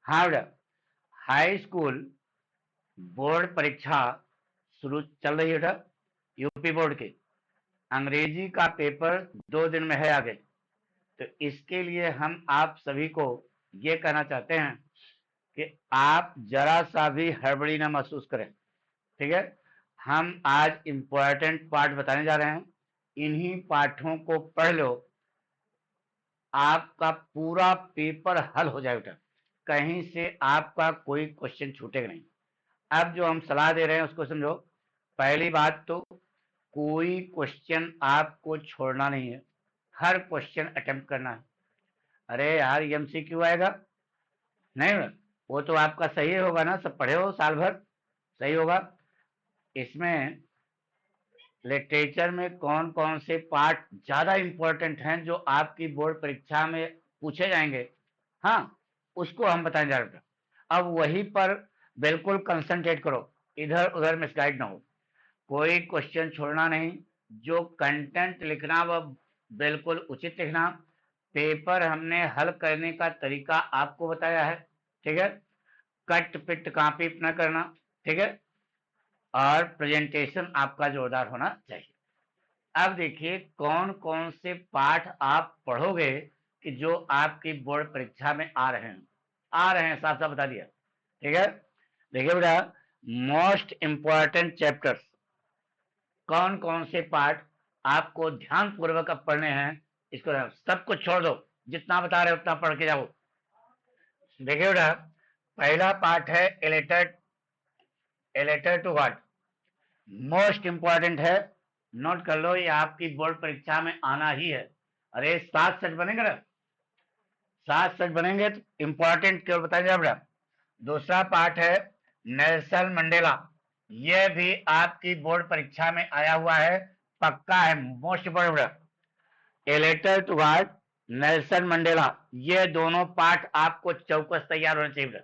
हाँ बेटा, high school board परीक्षा शुरू चल रही है बेटा, यूपी बोर्ड की। अंग्रेजी का पेपर 2 दिन में है आगे। तो इसके लिए हम आप सभी को ये कहना चाहते हैं कि आप जरा सा भी हड़बड़ी ना महसूस करें। ठीक है, हम आज इम्पोर्टेंट पार्ट बताने जा रहे हैं। इन्हीं पाठों को पढ़ लो, आपका पूरा पेपर हल हो जाएगा। कहीं से आपका कोई क्वेश्चन छूटेगा नहीं। अब जो हम सलाह दे रहे हैं उसको समझो। पहली बात तो, कोई क्वेश्चन आपको छोड़ना नहीं है, हर क्वेश्चन अटेम्प्ट करना है। अरे यार, एमसीक्यू आएगा नहीं ना? वो तो आपका सही होगा ना, सब पढ़े हो साल भर, सही होगा। इसमें लिटरेचर में कौन कौन से पार्ट ज्यादा इंपॉर्टेंट हैं जो आपकी बोर्ड परीक्षा में पूछे जाएंगे, हाँ, उसको हम बताने जा रहे हैं। अब वही पर बिल्कुल कंसंट्रेट करो, इधर उधर मिसगाइड ना हो, कोई क्वेश्चन छोड़ना नहीं। जो कंटेंट लिखना वह बिल्कुल उचित लिखना। पेपर हमने हल करने का तरीका आपको बताया है, ठीक है। कट पिट कॉपी न करना, ठीक है। और प्रेजेंटेशन आपका जोरदार होना चाहिए। अब देखिए कौन कौन से पाठ आप पढ़ोगे कि जो आपकी बोर्ड परीक्षा में आ रहे हैं, साफ साफ बता दिया, ठीक है। देखिए बेटा, मोस्ट इंपॉर्टेंट चैप्टर्स, कौन कौन से पाठ आपको ध्यान पूर्वक अब पढ़ने हैं, इसको सब कुछ छोड़ दो, जितना बता रहे उतना पढ़ के जाओ। देखिए बेटा, पहला पाठ है एलेटर टू व्हाट, मोस्ट इंपॉर्टेंट है। नोट कर लो, ये आपकी बोर्ड परीक्षा में आना ही है। अरे 7 सच बनेंगे ना, 7 सच बनेंगे तो इंपॉर्टेंट केवल बताया जाए बेटा। दूसरा पाठ है नेल्सन मंडेला, यह भी आपकी बोर्ड परीक्षा में आया हुआ है, पक्का है, most important. A letter to what, Nelson Mandela, ये दोनों पाठ आपको चौकस तैयार होने चाहिए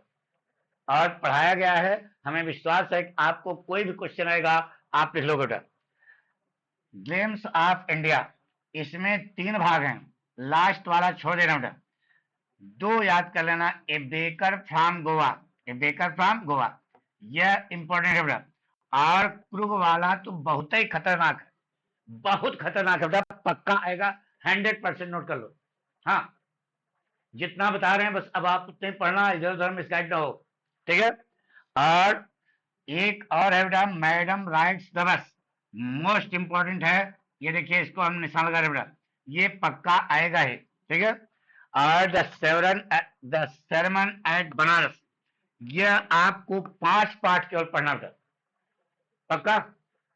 और पढ़ाया गया है। हमें विश्वास है कि आपको कोई भी क्वेश्चन आएगा आप लिख लोगे बेटा। ग्लिम्स ऑफ इंडिया, इसमें 3 भाग हैं, लास्ट वाला छोड़ देना बेटा। 2 याद कर लेना, ए baker from Goa, A baker from Goa, यह इंपॉर्टेंट है बेटा। और क्रुग वाला तो बहुत ही खतरनाक है, बहुत खतरनाक है बेटा, पक्का आएगा, 100% नोट कर लो। हाँ, जितना बता रहे हैं बस अब आप उतने पढ़ना, इधर उधर मिसगाइड ना हो, ठीक है। और एक और है बेटा, madam rights the bus, most important है। ये देखिए, इसको हम निशान लगा रहे बेटा, ये पक्का आएगा ही, ठीक है। और द sermon एट बनारस, यह आपको 5 पाठ केवल पढ़ना बेटा, पक्का,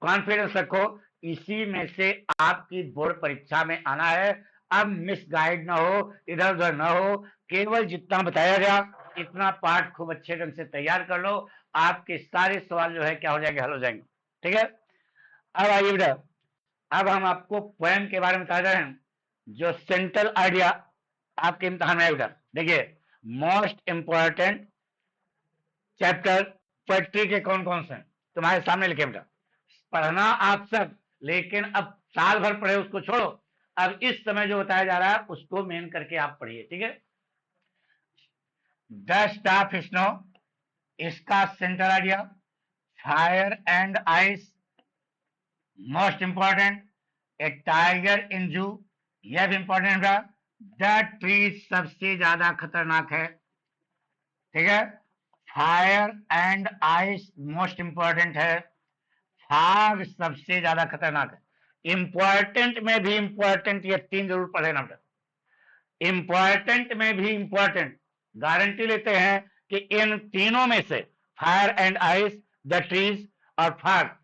कॉन्फिडेंस रखो, इसी में से आपकी बोर्ड परीक्षा में आना है। अब मिस गाइड ना हो, इधर उधर ना हो, केवल जितना बताया गया इतना पाठ खूब अच्छे ढंग से तैयार कर लो, आपके सारे सवाल जो है क्या हो जाएंगे, हल हो जाएंगे, ठीक है। अब आइए बेटा, अब हम आपको पोएम के बारे में बता रहे हैं, जो सेंट्रल आइडिया आपके इम्तिहान में आएगा। देखिए, मोस्ट इंपॉर्टेंट चैप्टर पोएट्री के कौन कौन से हैं तुम्हारे सामने लिखे बेटा, पढ़ना आप सब, लेकिन अब साल भर पढ़े उसको छोड़ो, अब इस समय जो बताया जा रहा है उसको मेन करके आप पढ़िए, ठीक है। डस्ट ऑफ स्नो, इसका central idea. Fire and ice, most important. A tiger in जू, यह भी इंपॉर्टेंट है। द ट्री सबसे ज्यादा खतरनाक है, ठीक है। Fire and ice most important है। फाग सबसे ज्यादा खतरनाक है। इंपॉर्टेंट में भी इंपॉर्टेंट, ये 3 जरूर पढ़े ना बेटा, इंपॉर्टेंट में भी इंपॉर्टेंट। गारंटी लेते हैं कि इन तीनों में से fire and ice, the trees और फाग,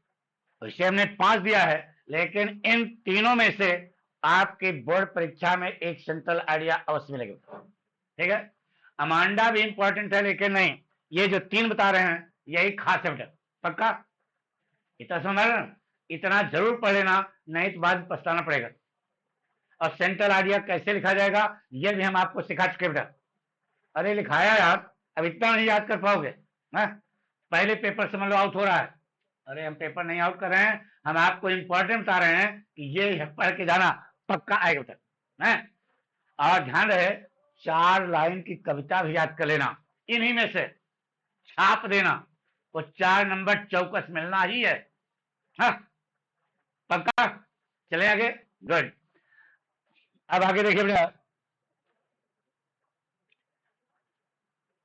इसे हमने 5 दिया है, लेकिन इन तीनों में से आपके बोर्ड परीक्षा में एक सेंट्रल आइडिया अवश्य मिलेगा, ठीक है। अमांडा भी इंपॉर्टेंट है, लेकिन नहीं, ये जो 3 बता रहे हैं यही खास है बेटा, पक्का, इतना समझ रहे ना? इतना जरूर पढ़ लेना, नहीं तो बाद में पछताना पड़ेगा। और सेंट्रल आइडिया कैसे लिखा जाएगा यह भी हम आपको सिखा चुके बेटा। अरे लिखाया यार, अब इतना नहीं याद कर पाओगे ना, पहले पेपर समझ लो आउट हो रहा है। अरे हम पेपर नहीं आउट कर रहे हैं, हम आपको इंपॉर्टेंट बता रहे हैं कि ये पढ़ के जाना, पक्का आएगा बेटा, है। और ध्यान रहे, 4 लाइन की कविता भी याद कर लेना, इन्हीं में से छाप देना, वो 4 नंबर चौकस मिलना ही है। हाँ, पक्का? चले आगे, गुड। अब आगे देखिए बेटा,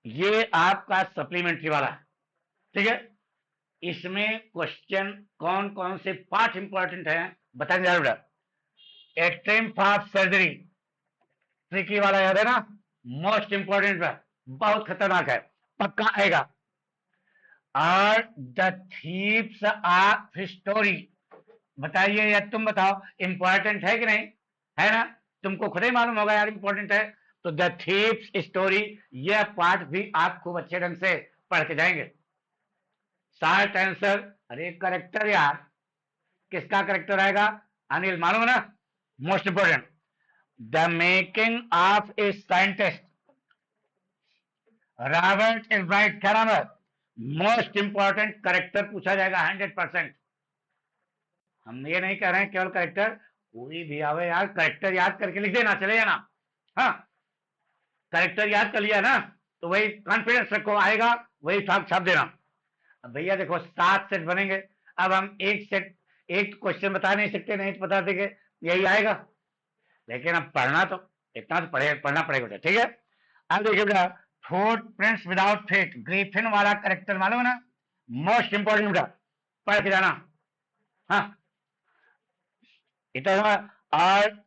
ये आपका सप्लीमेंट्री वाला है, ठीक है। इसमें क्वेश्चन कौन कौन से पार्ट इंपॉर्टेंट हैं बताएंगे जरा बेटा। एट्रिम्फ ऑफ सर्जरी, ट्रिकी वाला याद है ना, मोस्ट इंपॉर्टेंट है, बहुत खतरनाक है, पक्का आएगा। और द थीव्स ऑफ हिस्टोरी, बताइए या तुम बताओ, इंपॉर्टेंट है कि नहीं? है ना, तुमको खुद ही मालूम होगा यार इंपॉर्टेंट है। तो द थीव्स स्टोरी, यह पार्ट भी आप खूब अच्छे ढंग से पढ़ के जाएंगे। शॉर्ट आंसर, अरे करेक्टर यार, किसका करेक्टर आएगा? अनिल, मालूम है ना, most important. The making of a scientist, Robert Albright, क्या नाम है? मोस्ट इंपॉर्टेंट करेक्टर पूछा जाएगा 100%। हम ये नहीं कह रहे हैं केवल करेक्टर, कोई भी आवे यार, करेक्टर याद करके लिख देना, चले जाना। हाँ, करेक्टर याद कर लिया ना, तो वही कॉन्फिडेंस रखो, आएगा वही छाप देना। अब भैया देखो 7 सेट बनेंगे, अब हम एक सेट, एक क्वेश्चन बता नहीं सकते, नहीं तो बता देंगे यही आएगा, लेकिन अब पढ़ना तो इतना तो पढ़ना पड़ेगा बेटा, ठीक है। अब देखिए बेटा, फूट प्रिंट्स विदाउट फेट, ग्रिफिन वाला करेक्टर मालूम है ना, मोस्ट इंपॉर्टेंट बेटा, पढ़ के जाना। हाँ, इतना। और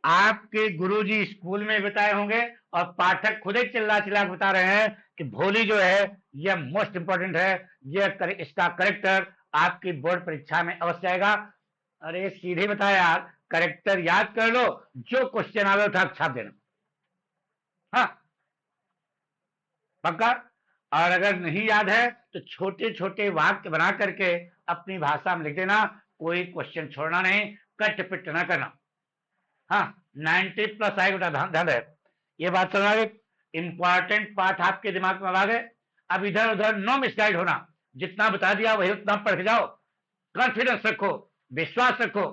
आपके गुरुजी स्कूल में बताए होंगे और पाठक खुद ही चिल्ला चिल्ला बता रहे हैं कि भोली जो है यह मोस्ट इंपॉर्टेंट है, इसका करेक्टर आपकी बोर्ड परीक्षा में अवश्य आएगा। अरे सीधे बताया यार, करेक्टर याद कर लो, जो क्वेश्चन आवे उठा छाप देना। हाँ, पक्का? और अगर नहीं याद है तो छोटे छोटे वाक्य बना करके अपनी भाषा में लिख देना, कोई क्वेश्चन छोड़ना नहीं, कट पिट ना करना। हाँ, 90+ आएगा, ध्यान है, ये बात समझ गए। इंपॉर्टेंट पार्ट आपके दिमाग में आ गए। अब इधर उधर नो मिसगाइड होना, जितना बता दिया वही उतना पढ़ के जाओ, कॉन्फिडेंस रखो, विश्वास रखो,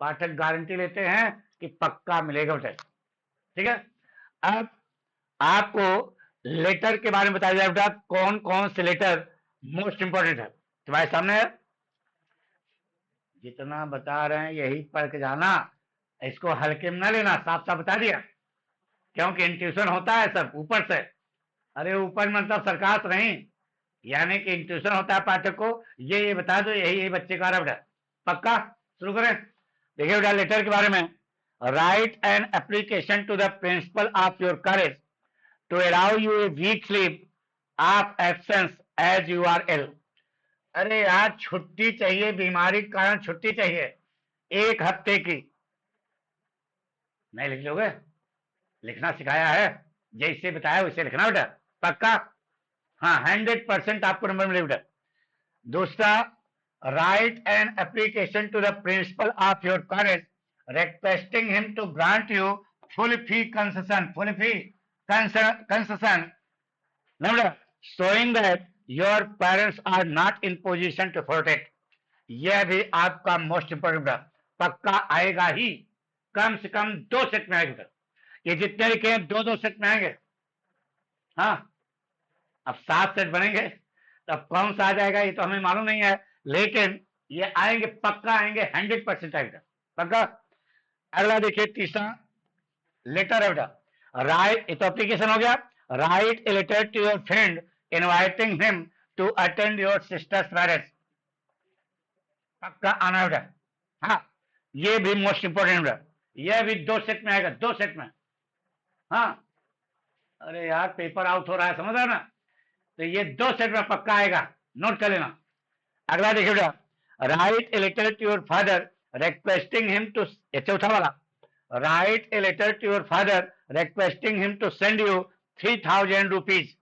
पाठक गारंटी लेते हैं कि पक्का मिलेगा बेटा, ठीक है। अब आपको लेटर के बारे में बताया जाए बेटा, कौन कौन से लेटर मोस्ट इंपॉर्टेंट है तुम्हारे सामने है। जितना बता रहे हैं यही पढ़ के जाना, इसको हल्के में ना लेना, साफ साफ बता दिया, क्योंकि इंट्यूशन होता है सब ऊपर से। अरे ऊपर मतलब सरकार तो नहीं, यानी कि इंट्यूशन होता है पाठक को, ये बता दो, यही बच्चे का बेटा, पक्का? शुरू करें, देखिए बेटा लेटर के बारे में। Write an application to the principal of your college to allow you a week leave of absence as you are ill. अरे यार छुट्टी चाहिए, बीमारी के कारण छुट्टी चाहिए 1 हफ्ते की, नहीं लिख लोगे? लिखना सिखाया है, जैसे बताया वैसे लिखना बेटा, पक्का? हाँ, 100% आपको नंबर मिले बेटा। दूसरा, write an application to the principal of your college requesting him to grant you full fee concession, full fee concession, showing that your parents are not in position to afford it। यह भी आपका most important है, पक्का आएगा ही, कम से कम 2 set में आएगा, ये जितने लिखे हैं 2-2 सेट में आएंगे। हाँ, अब 7 सेट बनेंगे, तब कौन सा आ जाएगा ये तो हमें मालूम नहीं है, लेकिन ये आएंगे, पक्का आएंगे, 100% आएगा, पक्का। अगला देखिए, तीसरा लेटर है बेटा, राइट, ये तो एप्लीकेशन हो गया। Write a letter to your friend inviting him to attend your sister's marriage, पक्का आना बेटा। हाँ, ये भी मोस्ट इंपोर्टेंट है, यह भी 2 सेट में आएगा, 2 सेट में। हाँ, अरे यार पेपर आउट हो रहा है, समझ रहे ना, तो ये 2 सेट में पक्का आएगा, नोट कर लेना। अगला देखिए बेटा, write a letter to your father requesting him to, चौथा वाला, write a letter to your father requesting him to send you 3000 rupees,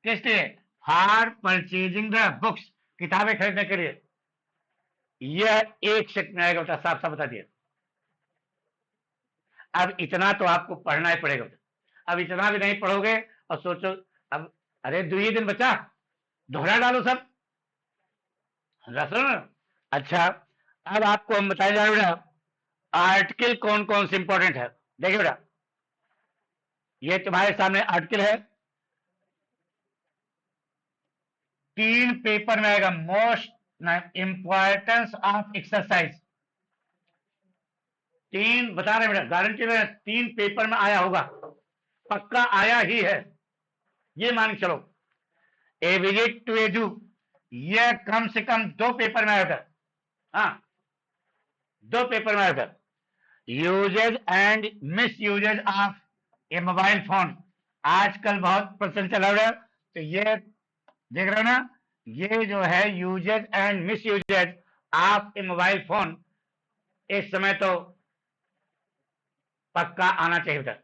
किस लिए? फॉर परचेजिंग द बुक्स, किताबें खरीदने के लिए। यह 1 सेट में आएगा बेटा, साफ साफ बता दिया। अब इतना तो आपको पढ़ना ही पड़ेगा बेटा, अब इतना भी नहीं पढ़ोगे और सोचो अब, अरे 2 ही दिन बचा, दोहरा डालो सब, अच्छा। अब आपको हम बताए जा रहे हैं आर्टिकल कौन कौन से इंपॉर्टेंट है। देखिए बेटा, ये तुम्हारे सामने आर्टिकल है, 3 पेपर में आएगा। मोस्ट इंपॉर्टेंस ऑफ एक्सरसाइज, 3 बता रहे बेटा, गारंटी में 3 पेपर में आया होगा, पक्का आया ही है, ये मान के चलो। ए विजिट टू एजू, यह कम से कम 2 पेपर में आएगा। हाँ, 2 पेपर में आएगा। Uses and misuses of a mobile phone, आजकल बहुत प्रचलन चला रहा है, तो ये देख रहे हो ना, ये जो है uses and misuses of a mobile phone, इस समय तो पक्का आना चाहिए था,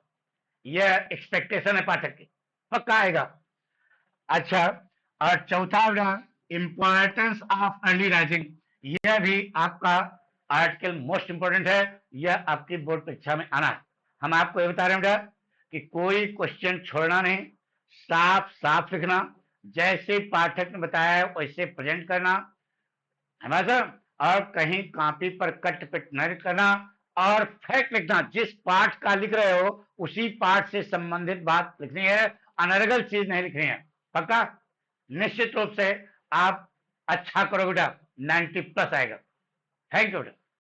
यह एक्सपेक्टेशन है पाठक की, पक्का आएगा। अच्छा, और चौथा इंपॉर्टेंस ऑफ अर्ली राइजिंग, यह भी आपका आर्टिकल मोस्ट इंपॉर्टेंट है, यह आपकी बोर्ड परीक्षा में आना है। हम आपको ये बता रहे हैं कि कोई क्वेश्चन छोड़ना नहीं, साफ साफ लिखना, जैसे पाठक ने बताया है वैसे प्रेजेंट करना, हमेशा, और कहीं कॉपी पर कट पिट नहीं करना, और फैक्ट लिखना, जिस पाठ का लिख रहे हो उसी पाठ से संबंधित बात लिखनी है, अनर्गल चीज नहीं लिखनी है, पक्का। निश्चित रूप से आप अच्छा करोगे बेटा, 90+ आएगा। थैंक यू बेटा।